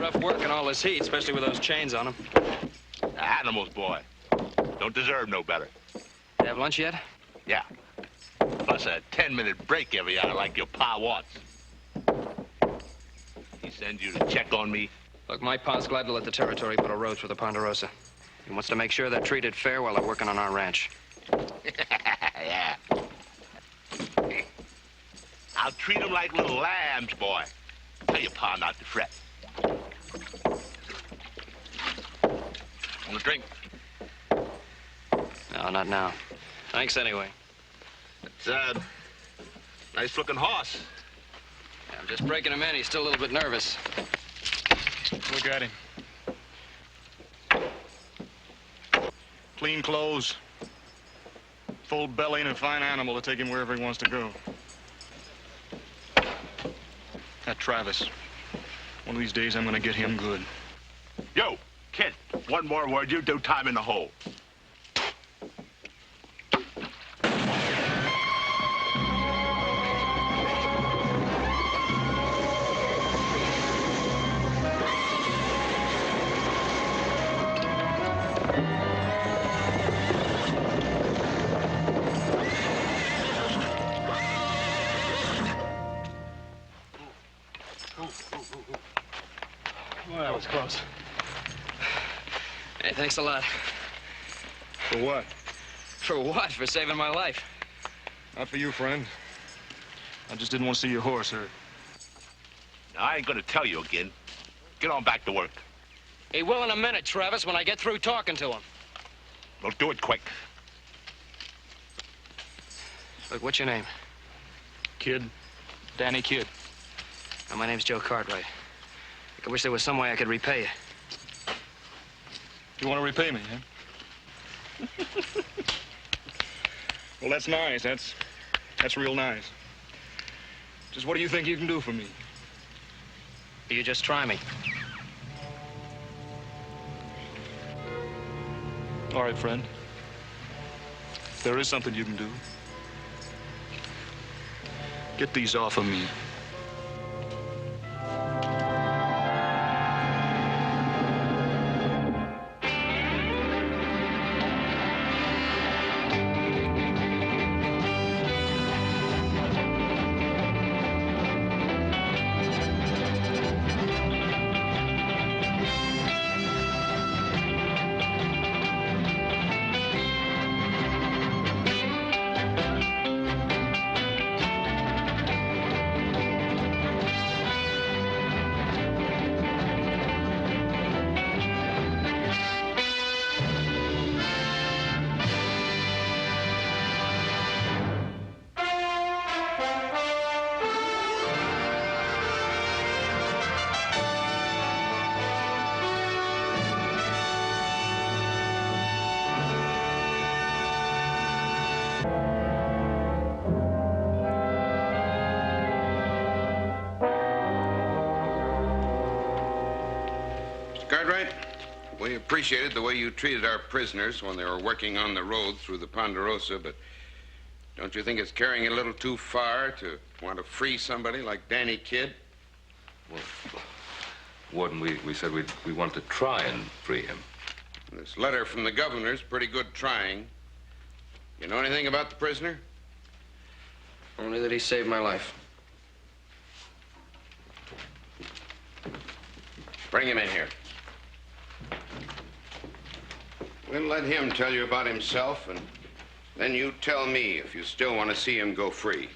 rough work in all this heat, especially with those chains on them. Animals, boy. Don't deserve no better. Have lunch yet? Yeah. Plus a 10-minute break every hour like your pa wants. He sends you to check on me? Look, my pa's glad to let the territory put a road through the Ponderosa. He wants to make sure they're treated fair while they're working on our ranch. Yeah. I'll treat them like little lambs, boy. Tell your pa not to fret. Want a drink? No, not now. Thanks anyway. It's a nice-looking horse. Yeah, I'm just breaking him in. He's still a little bit nervous. Look at him. Clean clothes, full belly, and a fine animal to take him wherever he wants to go. That Travis. One of these days, I'm gonna get him good. Yo, kid, one more word, you do time in the hole. Well, that was close. Hey, thanks a lot. For what? For what? For saving my life. Not for you, friend. I just didn't want to see your horse hurt. Now, I ain't gonna tell you again. Get on back to work. He will in a minute, Travis, when I get through talking to him. Well, do it quick. Look, what's your name? Kid. Danny Kidd. Well, my name's Joe Cartwright. I wish there was some way I could repay you. You want to repay me, huh? Well, that's nice. That's real nice. Just what do you think you can do for me? You just try me. All right, friend. There is something you can do. Get these off of me. Cartwright, we appreciated the way you treated our prisoners when they were working on the road through the Ponderosa, but don't you think it's carrying it a little too far to want to free somebody like Danny Kidd? Well, Warden, we said we want to try and free him. This letter from the governor's pretty good trying. You know anything about the prisoner? Only that he saved my life. Bring him in here. We'll let him tell you about himself, and then you tell me if you still want to see him go free.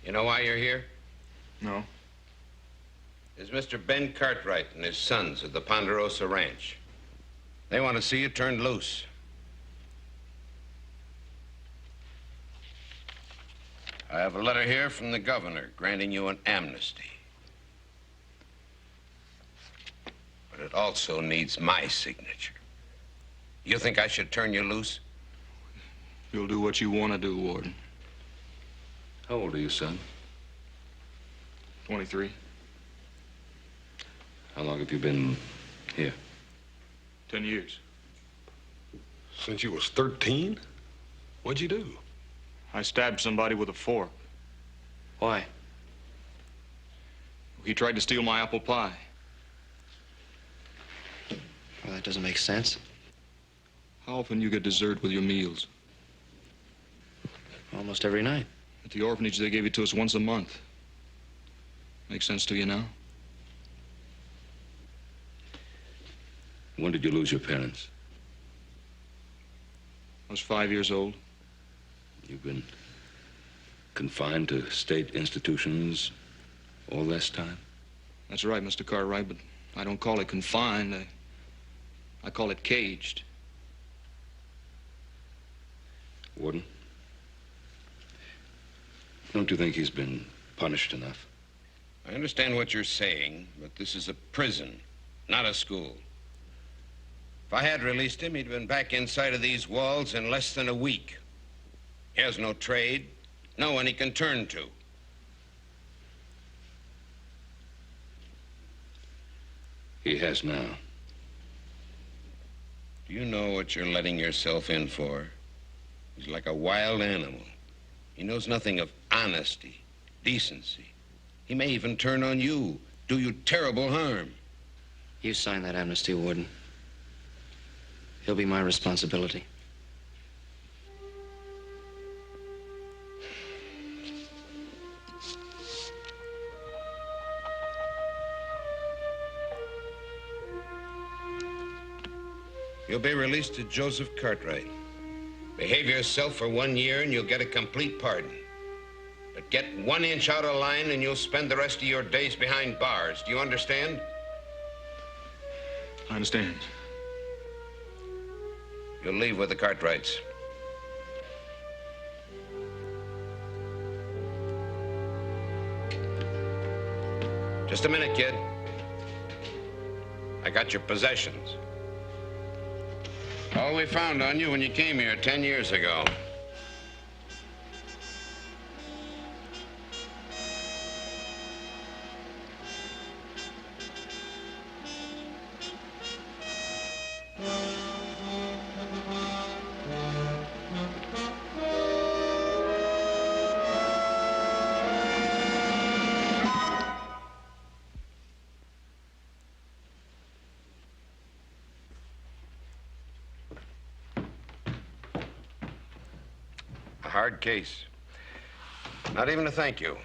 You know why you're here? No. There's Mr. Ben Cartwright and his sons at the Ponderosa Ranch. They want to see you turned loose. I have a letter here from the governor granting you an amnesty. But it also needs my signature. You think I should turn you loose? You'll do what you want to do, Warden. How old are you, son? 23. How long have you been here? 10 years. Since you was 13? What'd you do? I stabbed somebody with a fork. Why? He tried to steal my apple pie. Well, that doesn't make sense. How often you get dessert with your meals? Almost every night. At the orphanage, they gave it to us once a month. Makes sense to you now? When did you lose your parents? I was 5 years old. You've been confined to state institutions all this time? That's right, Mr. Cartwright, but I don't call it confined. I call it caged. Warden? Don't you think he's been punished enough? I understand what you're saying, but this is a prison, not a school. If I had released him, he'd been back inside of these walls in less than a week. He has no trade, no one he can turn to. He has now. Do you know what you're letting yourself in for? He's like a wild animal. He knows nothing of honesty, decency. He may even turn on you, do you terrible harm. You sign that amnesty, Warden. He'll be my responsibility. You'll be released to Joseph Cartwright. Behave yourself for 1 year and you'll get a complete pardon. But get 1 inch out of line and you'll spend the rest of your days behind bars. Do you understand? I understand. You'll leave with the Cartwrights. Just a minute, kid. I got your possessions. All we found on you when you came here 10 years ago. Hard case. Not even a thank you.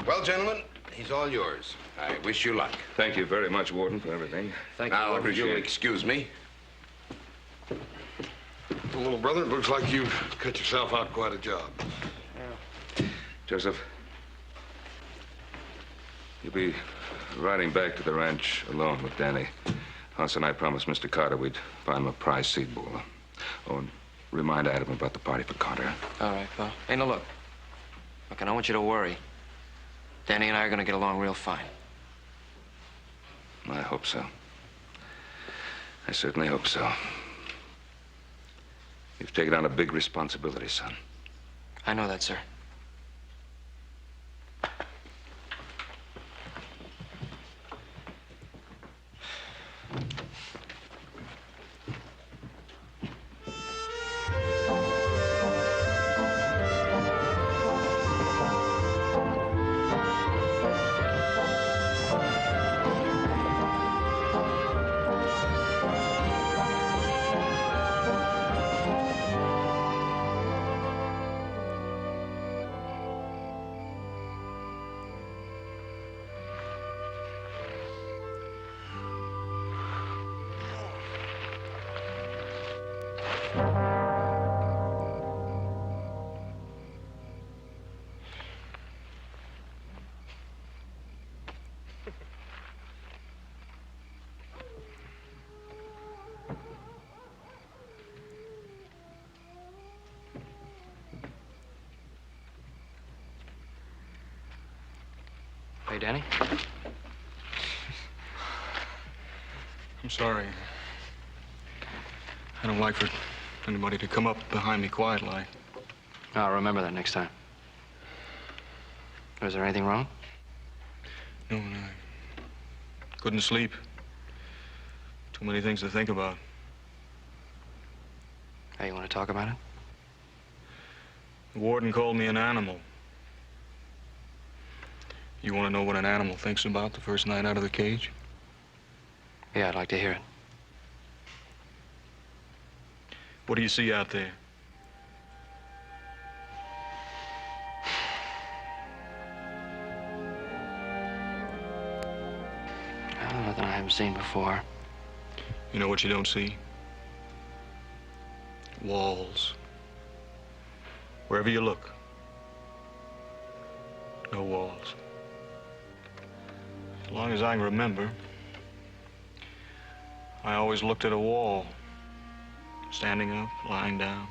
Well, gentlemen, he's all yours. I wish you luck. Thank you very much, Warden, for everything. Thank you, Now, Warden. if you'll excuse me. Well, little brother, it looks like you've cut yourself out quite a job. Joseph, you'll be riding back to the ranch alone with Danny. Hans and I promised Mr. Carter we'd find him a prize seed ball. Oh, and remind Adam about the party for Carter. All right, pal. Hey, now look. Look, I don't want you to worry. Danny and I are gonna get along real fine. I hope so. I certainly hope so. You've taken on a big responsibility, son. I know that, sir. Hey, Danny? I'm sorry. I don't like for anybody to come up behind me quiet like. I'll remember that next time. Was there anything wrong? No, and I couldn't sleep. Too many things to think about. Hey, you want to talk about it? The warden called me an animal. You want to know what an animal thinks about the first night out of the cage? Yeah, I'd like to hear it. What do you see out there? Oh, nothing I haven't seen before. You know what you don't see? Walls. Wherever you look, no walls. As long as I can remember, I always looked at a wall. Standing up, lying down.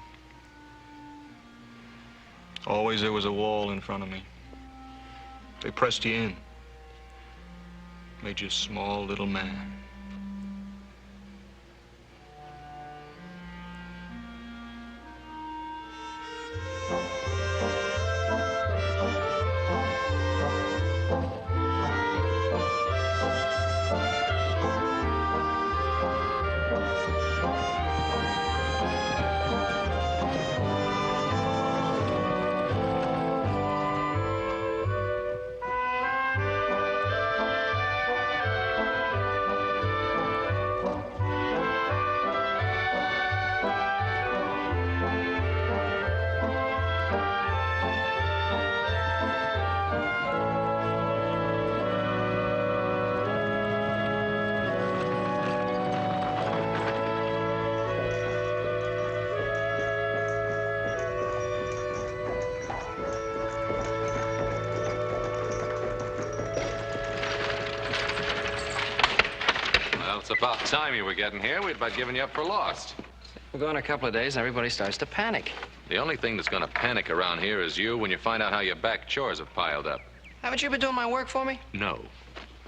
Always there was a wall in front of me. They pressed you in. Made you a small little man. It's about time you were getting here. We'd about given you up for lost. We're going a couple of days and everybody starts to panic. The only thing that's going to panic around here is you when you find out how your back chores have piled up. Haven't you been doing my work for me? No.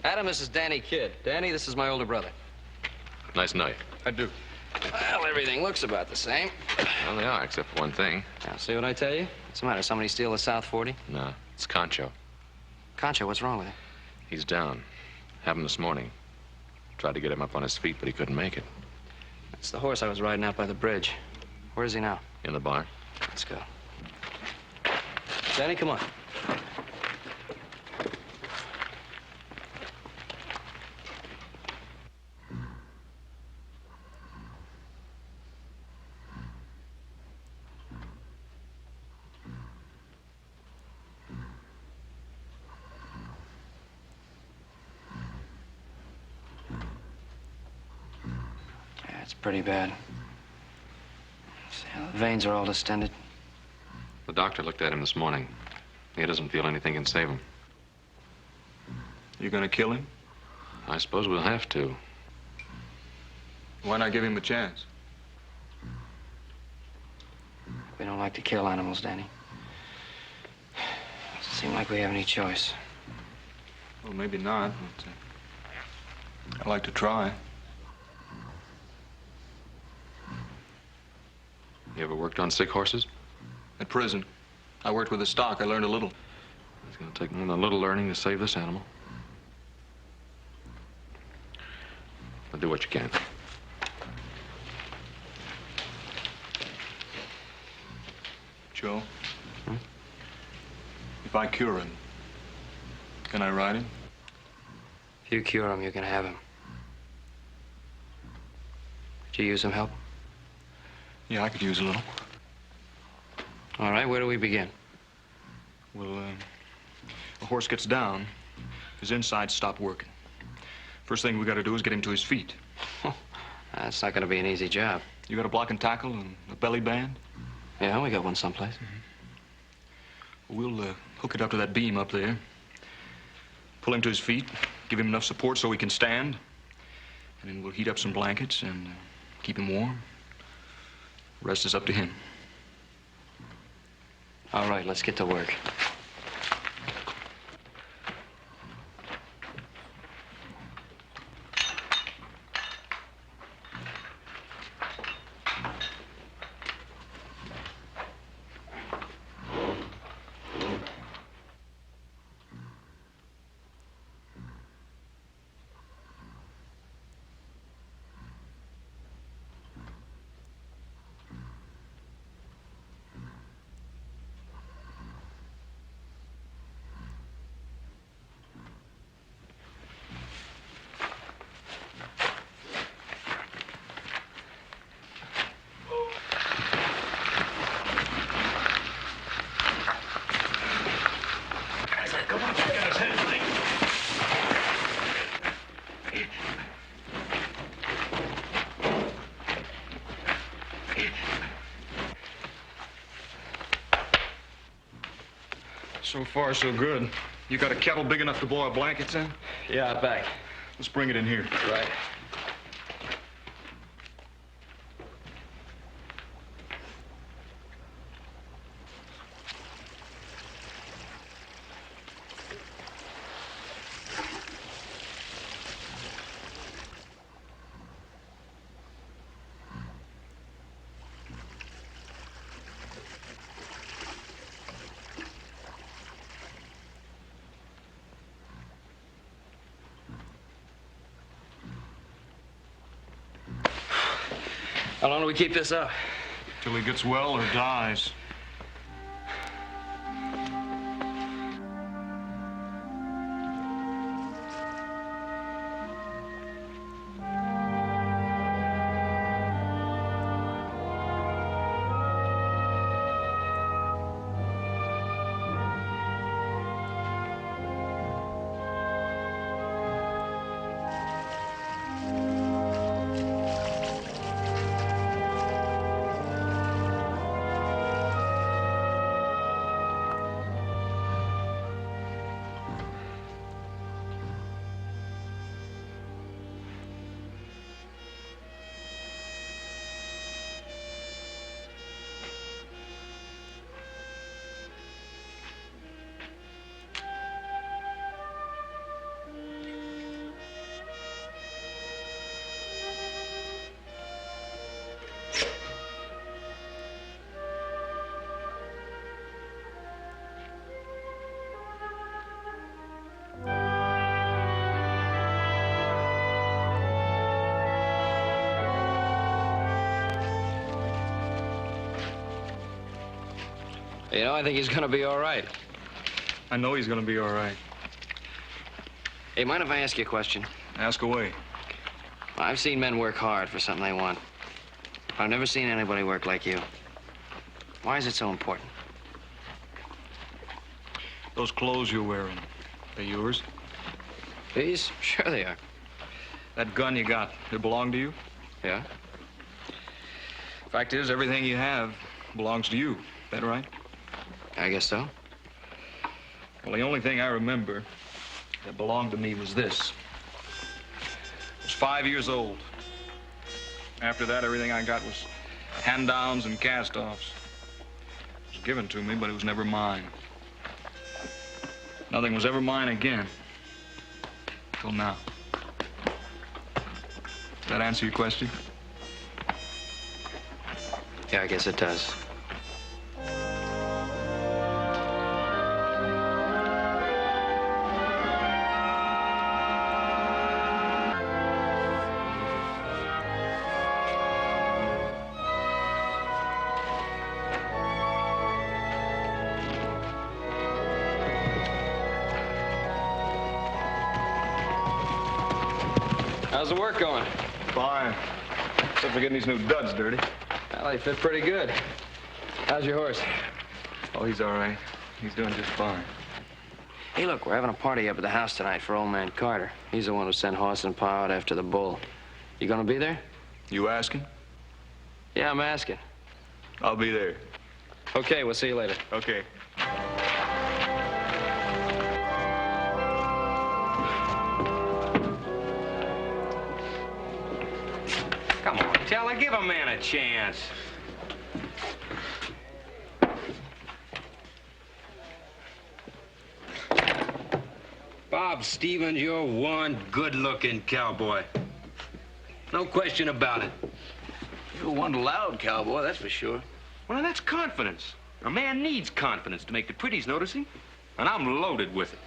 Adam, this is Danny Kidd. Danny, this is my older brother. Nice to know you. I do. Well, everything looks about the same. Well, they are, except for one thing. Now, see what I tell you? What's the matter? Somebody steal the South 40? No, it's Concho. Concho, what's wrong with him? He's down. Happened this morning. Tried to get him up on his feet, but he couldn't make it. It's the horse I was riding out by the bridge. Where is he now? In the barn. Let's go. Danny, come on. Yeah, it's pretty bad. See, the veins are all distended. The doctor looked at him this morning. He doesn't feel anything can save him. You gonna kill him? I suppose we'll have to. Why not give him a chance? We don't like to kill animals, Danny. Doesn't seem like we have any choice. Well, maybe not, but I'd like to try. You ever worked on sick horses? At prison, I worked with the stock. I learned a little. It's going to take more than a little learning to save this animal. But do what you can. Joe? If I cure him, can I ride him? If you cure him, you can have him. Could you use some help? Yeah, I could use a little. All right, where do we begin? Well, a horse gets down, his insides stop working. First thing we got to do is get him to his feet. That's not going to be an easy job. You got a block and tackle and a belly band? Yeah, we got one someplace. We'll hook it up to that beam up there. Pull him to his feet, give him enough support so he can stand. And then we'll heat up some blankets and keep him warm. The rest is up to him. All right, let's get to work. So far, so good. You got a kettle big enough to boil blankets in? Yeah, I bet. Let's bring it in here. Right. How long do we keep this up? Till he gets well or dies. You know, I think he's gonna be all right. I know he's gonna be all right. Hey, mind if I ask you a question? Ask away. I've seen men work hard for something they want. I've never seen anybody work like you. Why is it so important? Those clothes you're wearing, they yours? These? Sure they are. That gun you got, it belong to you? Yeah? Fact is, everything you have belongs to you. Is that right? I guess so. Well, the only thing I remember that belonged to me was this. I was 5 years old. After that, everything I got was hand-downs and cast-offs. It was given to me, but it was never mine. Nothing was ever mine again. Till now. Does that answer your question? Yeah, I guess it does. How's the work going? Fine. Except for getting these new duds dirty. Well, they fit pretty good. How's your horse? Oh, he's all right. He's doing just fine. Hey, look, we're having a party up at the house tonight for old man Carter. He's the one who sent Horse and Pa out after the bull. You gonna be there? You asking? Yeah, I'm asking. I'll be there. Okay, we'll see you later. Okay. Come on, Teller, give a man a chance. Bob Stevens, you're one good-looking cowboy. No question about it. You're one loud cowboy, that's for sure. Well, that's confidence. A man needs confidence to make the pretties notice him. And I'm loaded with it.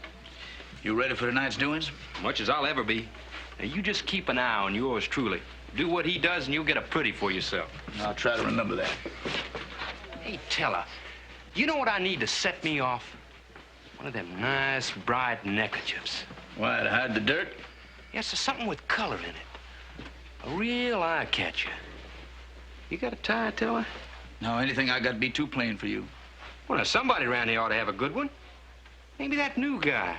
You ready for tonight's doings? Much as I'll ever be. Now, you just keep an eye on yours truly. Do what he does, and you'll get a pretty for yourself. I'll try to remember that. Hey, Teller, you know what I need to set me off? One of them nice, bright neckerchiefs. Why, to hide the dirt? Yes, there's something with color in it. A real eye-catcher. You got a tie, Teller? No, anything I got to be too plain for you. Well, now, somebody around here ought to have a good one. Maybe that new guy.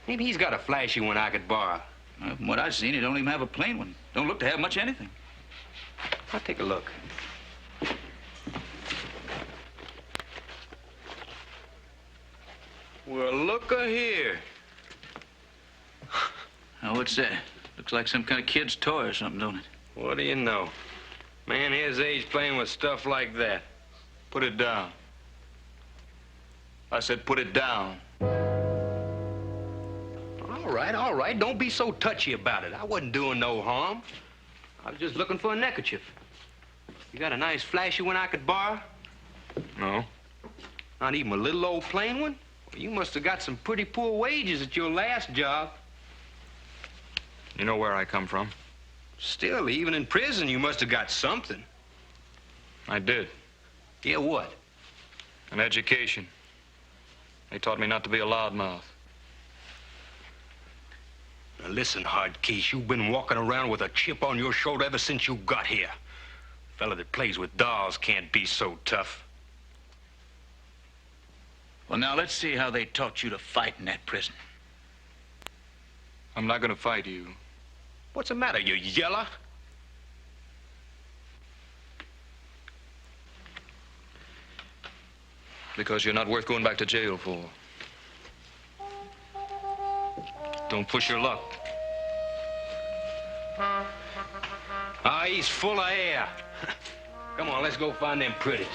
Maybe he's got a flashy one I could borrow. From what I've seen, he don't even have a plain one. Don't look to have much anything. I'll take a look. What's that? Looks like some kind of kid's toy or something, don't it? What do you know? Man his age playing with stuff like that. Put it down. I said put it down. All right. Don't be so touchy about it. I wasn't doing no harm. I was just looking for a neckerchief. You got a nice flashy one I could borrow? No. Not even a little old plain one? Well, you must have got some pretty poor wages at your last job. You know where I come from? Still, even in prison, you must have got something. I did. Yeah, what? An education. They taught me not to be a loudmouth. Now listen, Hardcase, you've been walking around with a chip on your shoulder ever since you got here. A fella that plays with dolls can't be so tough. Well, now, let's see how they taught you to fight in that prison. I'm not gonna fight you. What's the matter, you yeller? Because you're not worth going back to jail for. Don't push your luck. Ah, he's full of air. Come on, let's go find them pretties.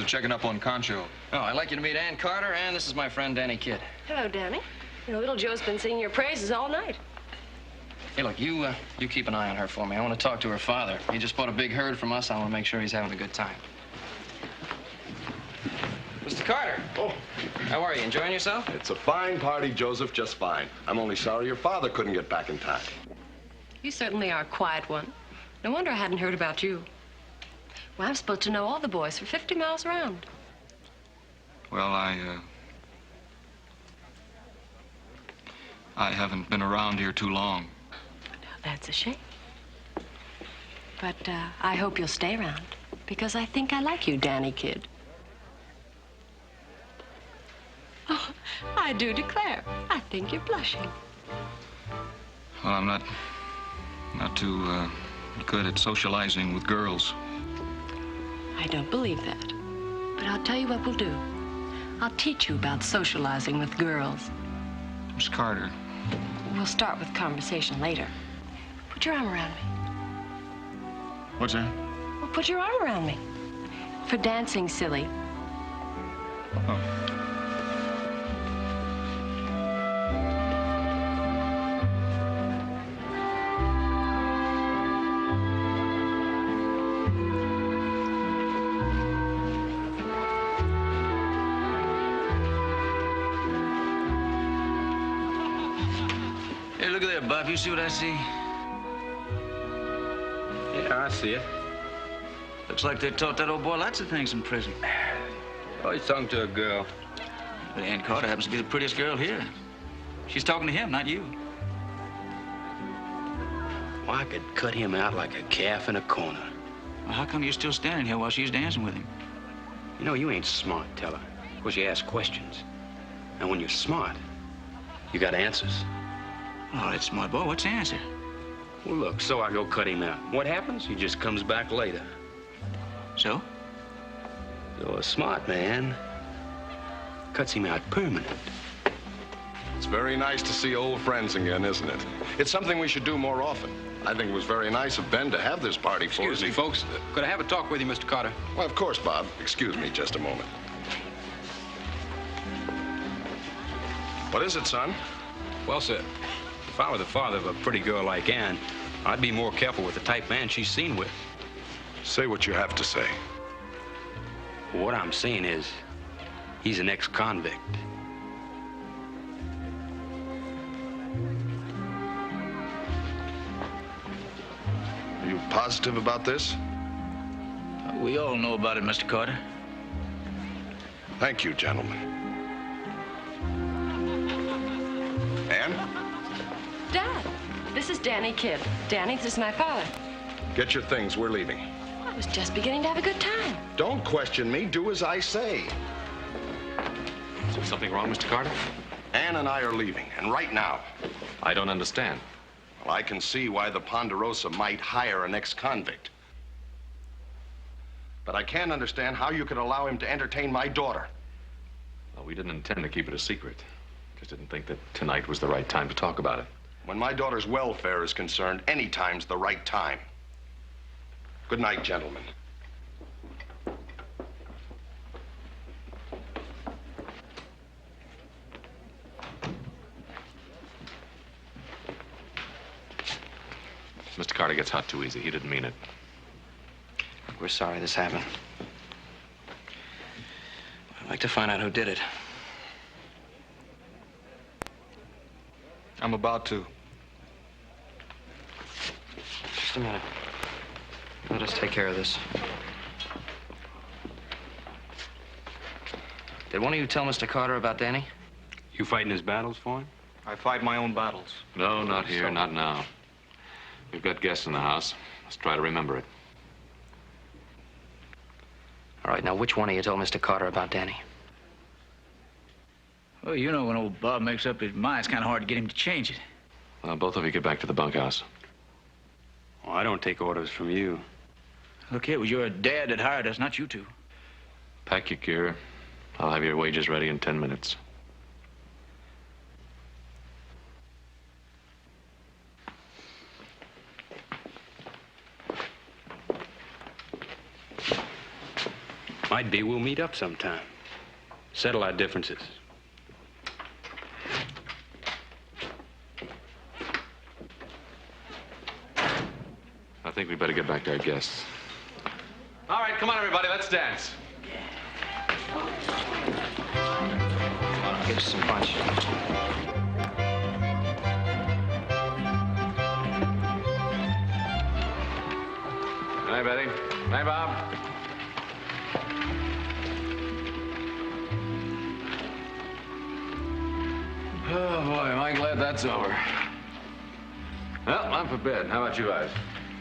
Checking up on Concho. Oh, I'd like you to meet Ann Carter, and this is my friend Danny Kidd. Hello, Danny. You know, little Joe's been singing your praises all night. Hey, look, you keep an eye on her for me. I want to talk to her father. He just bought a big herd from us. I want to make sure he's having a good time. Mr. Carter. Oh. How are you? Enjoying yourself? It's a fine party, Joseph, just fine. I'm only sorry your father couldn't get back in time. You certainly are a quiet one. No wonder I hadn't heard about you. Well, I'm supposed to know all the boys for 50 miles around. Well, I haven't been around here too long. Now, that's a shame. But I hope you'll stay around, because I think I like you, Danny Kidd. Oh, I do declare. I think you're blushing. Well, I'm not too good at socializing with girls. I don't believe that. But I'll tell you what we'll do. I'll teach you about socializing with girls. Miss Carter. We'll start with conversation later. Put your arm around me. What's that? Well, put your arm around me. For dancing, silly. Oh. Hey, look at there, Bob. You see what I see? Yeah, I see it. Looks like they taught that old boy lots of things in prison. Oh, he's talking to a girl. But Ann Carter happens to be the prettiest girl here. She's talking to him, not you. Well, I could cut him out like a calf in a corner. Well, how come you're still standing here while she's dancing with him? You know, you ain't smart, Teller. Because you ask questions. And when you're smart, you got answers. Oh, that's smart boy. What's the answer? Well, look, so I go cut him out. What happens? He just comes back later. So? You're a smart man. cuts him out permanent. It's very nice to see old friends again, isn't it? It's something we should do more often. I think it was very nice of Ben to have this party for us. Excuse me, folks. Could I have a talk with you, Mr. Carter? Well, of course, Bob. Excuse me just a moment. What is it, son? Well, sir, if I were the father of a pretty girl like Ann, I'd be more careful with the type man she's seen with. Say what you have to say. What I'm saying is, he's an ex-convict. Are you positive about this? We all know about it, Mr. Carter. Thank you, gentlemen. Ann, Dad, this is Danny Kidd. Danny, this is my father. get your things. We're leaving. I was just beginning to have a good time. Don't question me. Do as I say. Is there something wrong, Mr. Carter? Ann and I are leaving, and right now. I don't understand. Well, I can see why the Ponderosa might hire an ex-convict. But I can't understand how you could allow him to entertain my daughter. Well, we didn't intend to keep it a secret. Just didn't think that tonight was the right time to talk about it. When my daughter's welfare is concerned, any time's the right time. Good night, gentlemen. Mr. Carter gets hot too easy. He didn't mean it. We're sorry this happened. I'd like to find out who did it. I'm about to. Just a minute. Let us take care of this. Did one of you tell Mr. Carter about Danny? You fighting his battles for him? I fight my own battles. No, not here, not now. We've got guests in the house. Let's try to remember it. All right, now, which one of you told Mr. Carter about Danny? Well, you know, when old Bob makes up his mind, it's kind of hard to get him to change it. Well, both of you get back to the bunkhouse. Well, I don't take orders from you. Look here, it was your dad that hired us, not you two. Pack your gear. I'll have your wages ready in 10 minutes. Might be we'll meet up sometime. Settle our differences. I think we better get back to our guests. All right, come on, everybody, let's dance. Give us some punch. Hi, Betty. Hi, Bob. Oh, boy, am I glad that's over. Well, I'm for bed. How about you guys?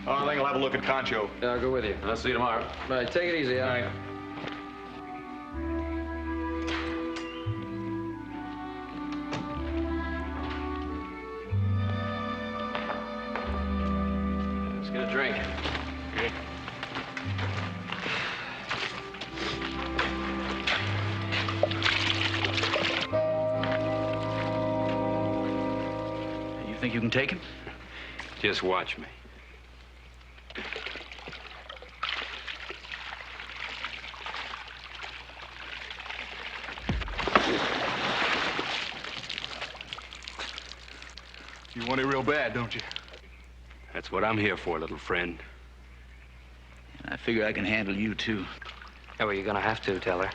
Oh, I think I'll have a look at Concho. Yeah, I'll go with you. I'll see you tomorrow. All right, take it easy, all right? Let's get a drink. Okay. You think you can take him? Just watch me. You want it real bad, don't you? That's what I'm here for, little friend. I figure I can handle you, too. Oh, well, you're gonna have to, tell her.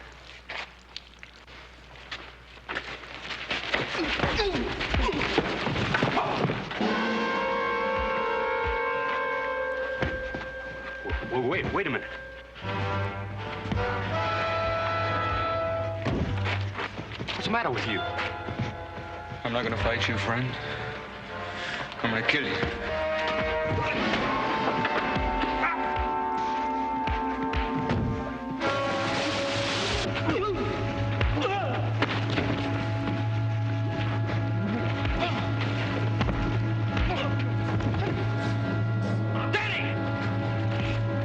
Well, wait a minute. What's the matter with you? I'm not gonna fight you, friend. I'm gonna kill you.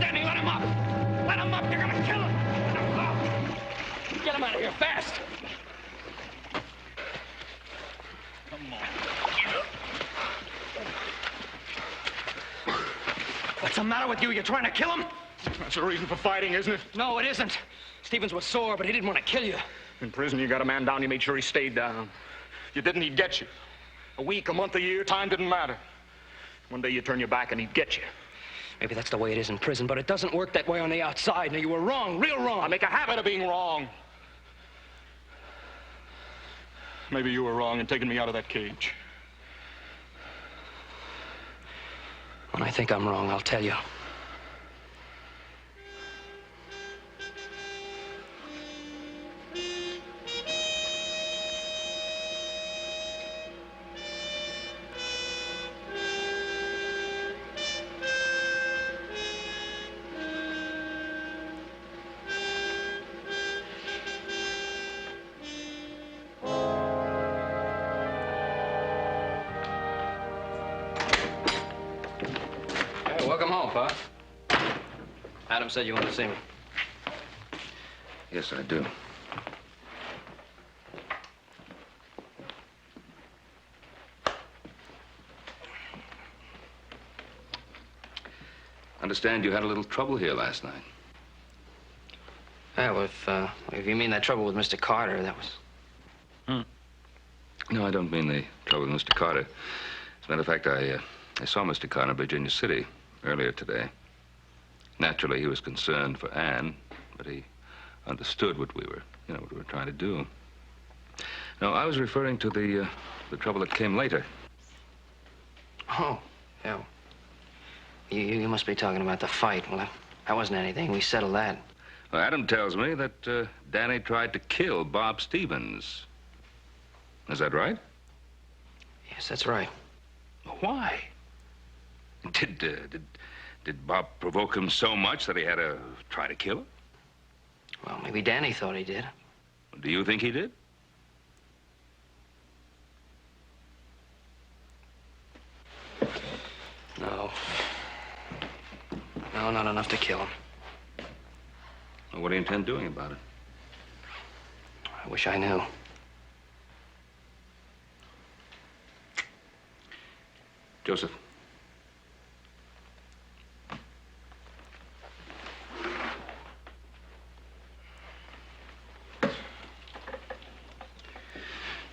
Danny, let him up! Let him up! You're gonna kill him! Let him go! Get him out of here, fast! What's the matter with you? You're trying to kill him? That's the reason for fighting, isn't it? No, it isn't. Stevens was sore, but he didn't want to kill you. In prison, you got a man down, you made sure he stayed down. You didn't, he'd get you. A week, a month, a year, time didn't matter. One day you'd turn your back and he'd get you. Maybe that's the way it is in prison, but it doesn't work that way on the outside. Now, you were wrong, real wrong. I make a habit of being wrong. Maybe you were wrong in taking me out of that cage. When I think I'm wrong, I'll tell you. Welcome home, Pa. Adam said you wanted to see me. Yes, I do. Understand you had a little trouble here last night. Yeah, well, if you mean that trouble with Mr. Carter, that was... No, I don't mean the trouble with Mr. Carter. As a matter of fact, I saw Mr. Carter in Virginia City earlier today. Naturally, he was concerned for Anne, but he understood what we were trying to do. No, I was referring to the trouble that came later. Oh, yeah. You must be talking about the fight. Well, that wasn't anything. We settled that. Well, Adam tells me that Danny tried to kill Bob Stevens. Is that right? Yes, that's right. Why? Did Bob provoke him so much that he had to try to kill him? Well, maybe Danny thought he did. Do you think he did? No. No, not enough to kill him. Well, what do you intend doing about it? I wish I knew. Joseph.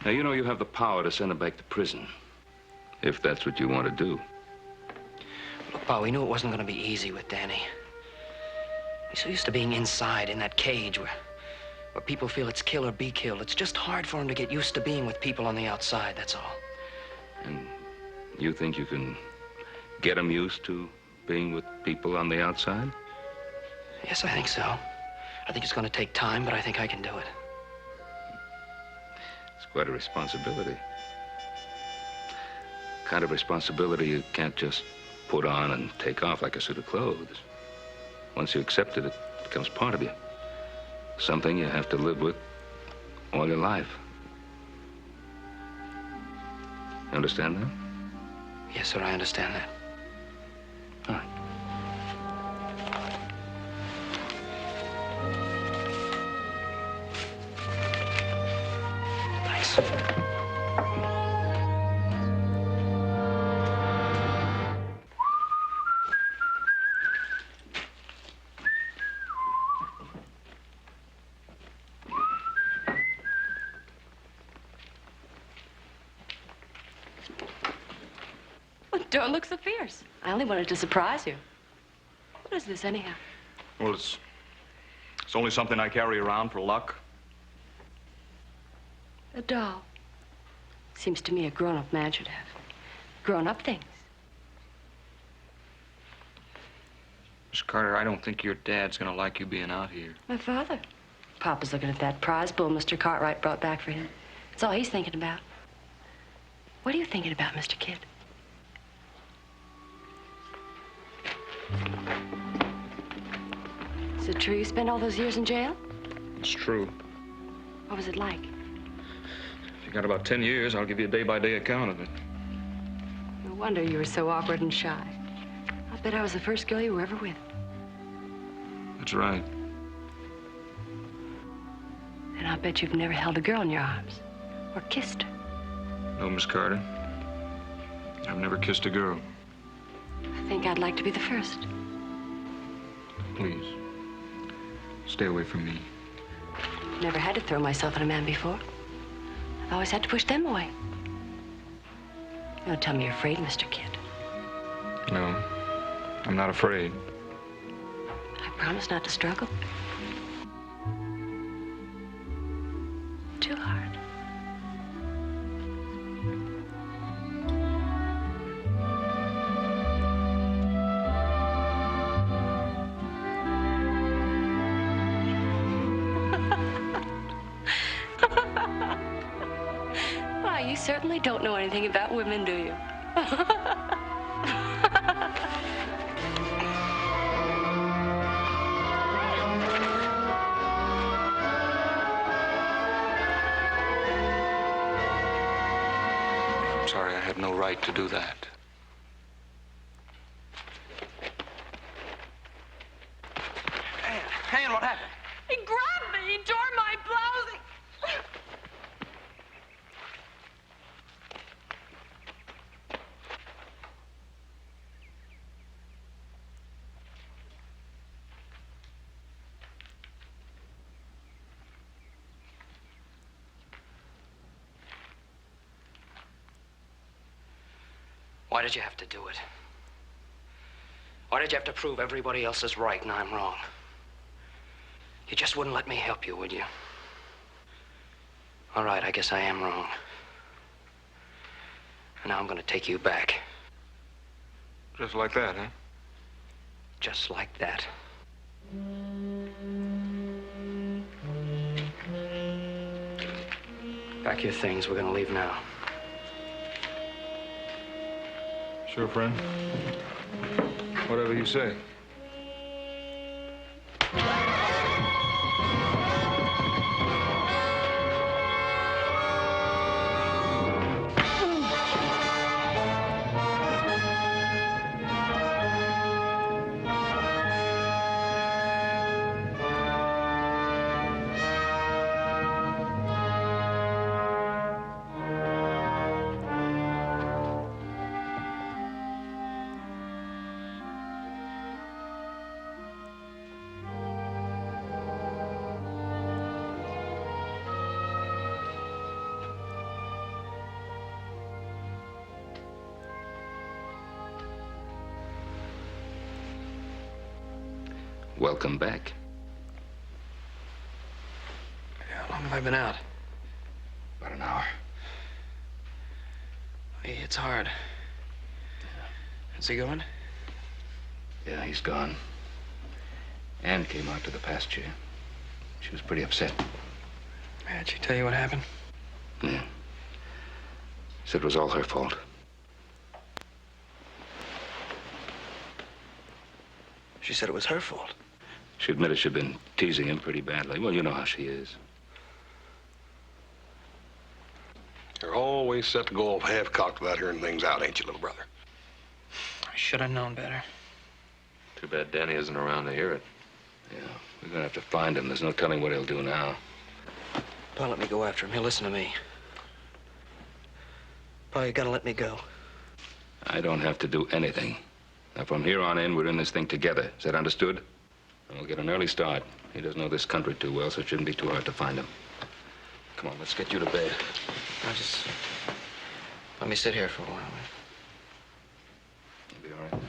Now, you know you have the power to send him back to prison, if that's what you want to do. Look, Pa, we knew it wasn't going to be easy with Danny. He's so used to being inside in that cage where people feel it's kill or be killed. It's just hard for him to get used to being with people on the outside, that's all. And you think you can get him used to being with people on the outside? Yes, I think so. I think it's going to take time, but I think I can do it. It's quite a responsibility. Kind of responsibility you can't just put on and take off like a suit of clothes. Once you accept it, it becomes part of you. Something you have to live with all your life. You understand that? Yes, sir, I understand that. All right. Thanks. Don't look so fierce. I only wanted to surprise you. What is this, anyhow? Well, it's only something I carry around for luck. A doll. Seems to me a grown-up man should have grown-up things. Miss Carter, I don't think your dad's gonna like you being out here. My father. Papa's looking at that prize bull Mr. Cartwright brought back for him. That's all he's thinking about. What are you thinking about, Mr. Kid? Is it true you spent all those years in jail? It's true. What was it like? If you got about 10 years, I'll give you a day-by-day account of it. No wonder you were so awkward and shy. I'll bet I was the first girl you were ever with. That's right. And I'll bet you've never held a girl in your arms or kissed her. No, Miss Carter. I've never kissed a girl. I think I'd like to be the first. Please, stay away from me. Never had to throw myself at a man before. I've always had to push them away. Don't tell me you're afraid, Mr. Kidd. No, I'm not afraid. I promise not to struggle. Too hard. Why, you certainly don't know anything about women, do you? I'm sorry, I had no right to do that. Ann, what happened? He grabbed me. He tore my blousing. Why did you have to do it? Why did you have to prove everybody else is right and I'm wrong? You just wouldn't let me help you, would you? All right, I guess I am wrong. And now I'm gonna take you back. Just like that, huh? Just like that. Pack your things. We're gonna leave now. Sure, friend. Whatever you say. Welcome back. How long have I been out? About an hour. It's hard. Is he going? Yeah, he's gone. Ann came out to the pasture. She was pretty upset. Did she tell you what happened? Yeah. Said it was all her fault. She said it was her fault. She admitted she'd been teasing him pretty badly. Well, you know how she is. You're always set to go off half-cocked about hearing things out, ain't you, little brother? I should have known better. Too bad Danny isn't around to hear it. Yeah, we're gonna have to find him. There's no telling what he'll do now. Don't let me go after him. He'll listen to me. Pa, you gotta let me go. I don't have to do anything. Now, from here on in, we're in this thing together. Is that understood? And we'll get an early start. He doesn't know this country too well, so it shouldn't be too hard to find him. Come on, let's get you to bed. Now just let me sit here for a while. You'll be all right.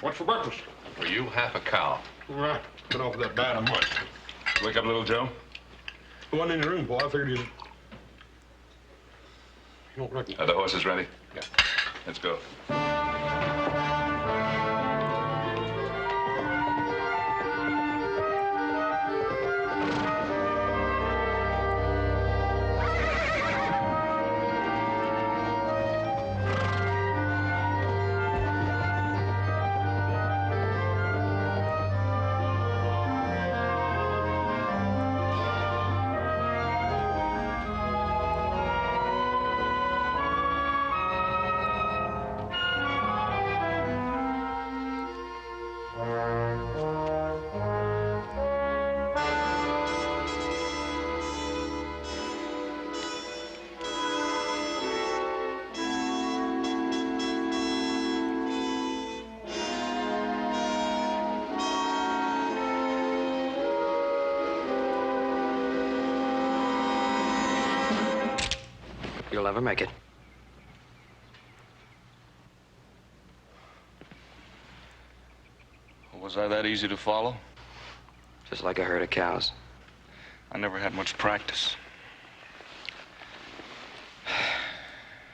What's for breakfast? For you, half a cow. All right. Been off that bad a month. Wake up, little Joe. The one in your room, boy. I figured you don't reckon. Are the horses ready? Yeah. Let's go. You'll never make it. Was I that easy to follow? Just like a herd of cows. I never had much practice.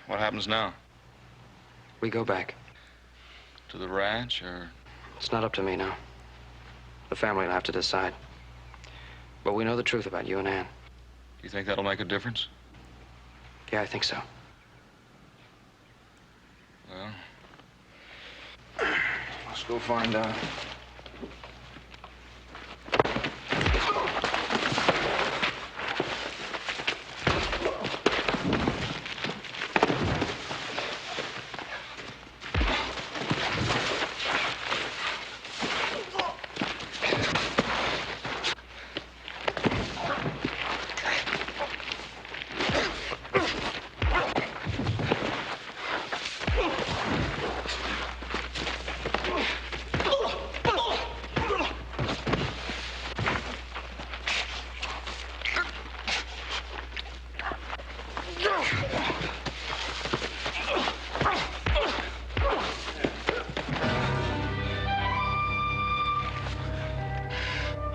What happens now? We go back. To the ranch, or? It's not up to me now. The family will have to decide. But we know the truth about you and Ann. Do you think that'll make a difference? Yeah, I think so. Well, let's go find out.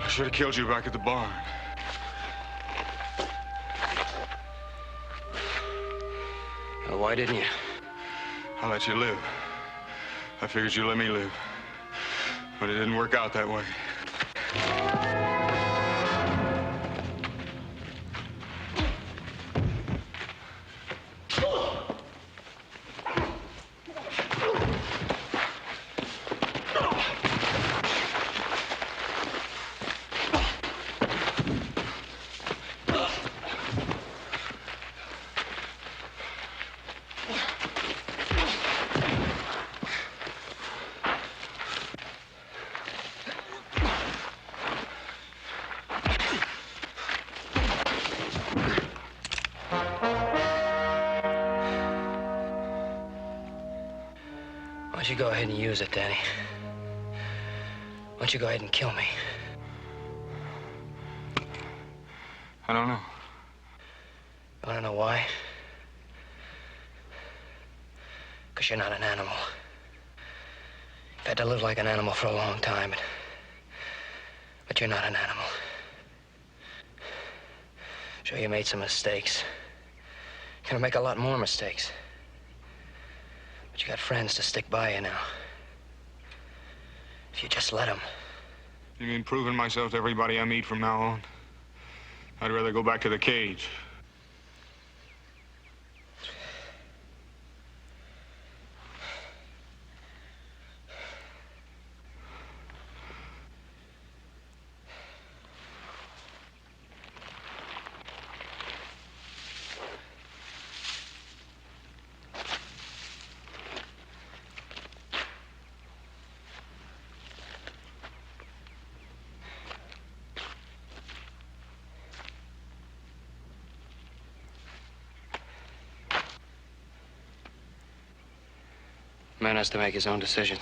I should have killed you back at the barn. Well, why didn't you? I let you live. I figured you'd let me live. But it didn't work out that way. Why don't you go ahead and use it, Danny? Why don't you go ahead and kill me? I don't know. You want to know why? Because you're not an animal. You've had to live like an animal for a long time, but you're not an animal. Sure, you made some mistakes. You're gonna make a lot more mistakes. But you got friends to stick by you now. If you just let them. You mean proving myself to everybody I meet from now on? I'd rather go back to the cage. A man has to make his own decisions.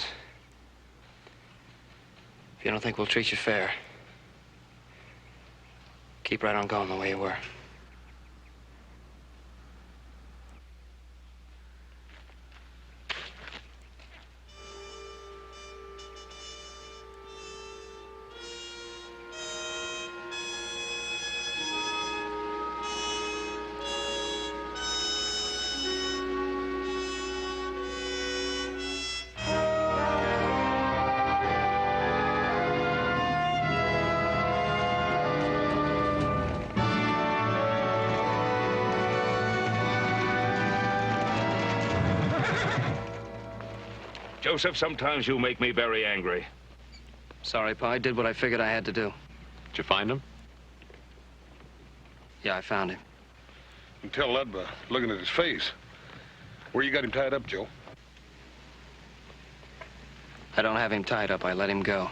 If you don't think we'll treat you fair, keep right on going the way you were. Joseph, sometimes you make me very angry. Sorry, Pa. I did what I figured I had to do. Did you find him? Yeah, I found him. You can tell that by looking at his face. Where you got him tied up, Joe? I don't have him tied up. I let him go.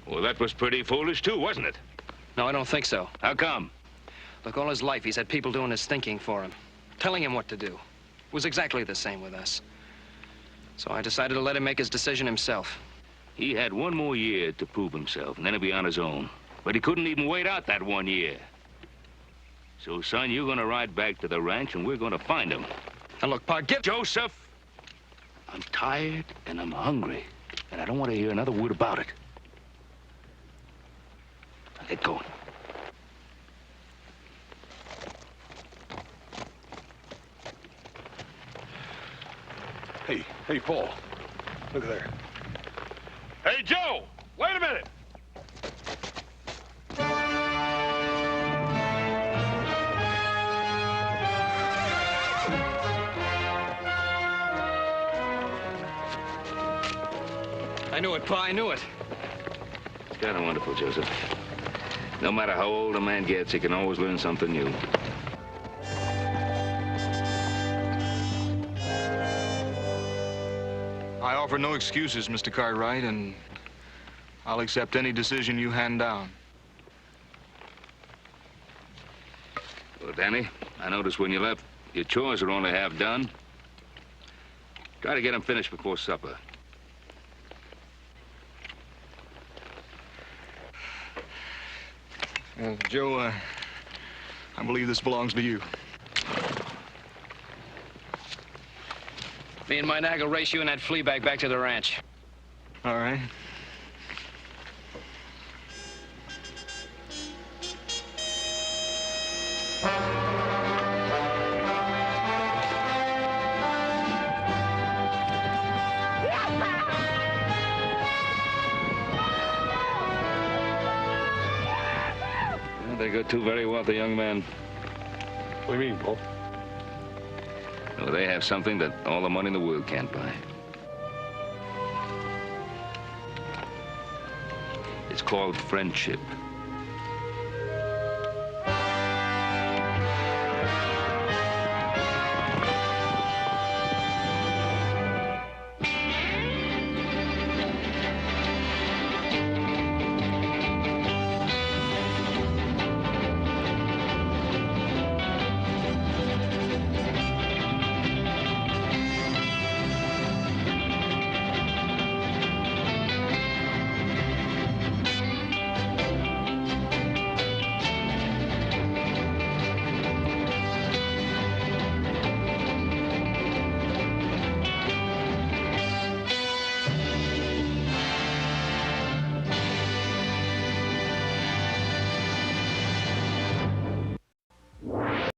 Well, that was pretty foolish, too, wasn't it? No, I don't think so. How come? Look, all his life, he's had people doing his thinking for him, telling him what to do. It was exactly the same with us. So I decided to let him make his decision himself. He had one more year to prove himself, and then he'd be on his own. But he couldn't even wait out that 1 year. So, son, you're gonna ride back to the ranch, and we're gonna find him. Now, look, Pa, get... Joseph! I'm tired, and I'm hungry, and I don't want to hear another word about it. Now, get going. Hey, Paul. Look at there. Hey, Joe! Wait a minute! I knew it, Pa, I knew it. It's kind of wonderful, Joseph. No matter how old a man gets, he can always learn something new. I offer no excuses, Mr. Cartwright, and I'll accept any decision you hand down. Well, Danny, I noticed when you left, your chores are only half done. Try to get them finished before supper. Joe, I believe this belongs to you. Me and my nag will race you and that flea bag back to the ranch. All right. They got two very wealthy young men. What do you mean, Paul? Well, they have something that all the money in the world can't buy. It's called friendship.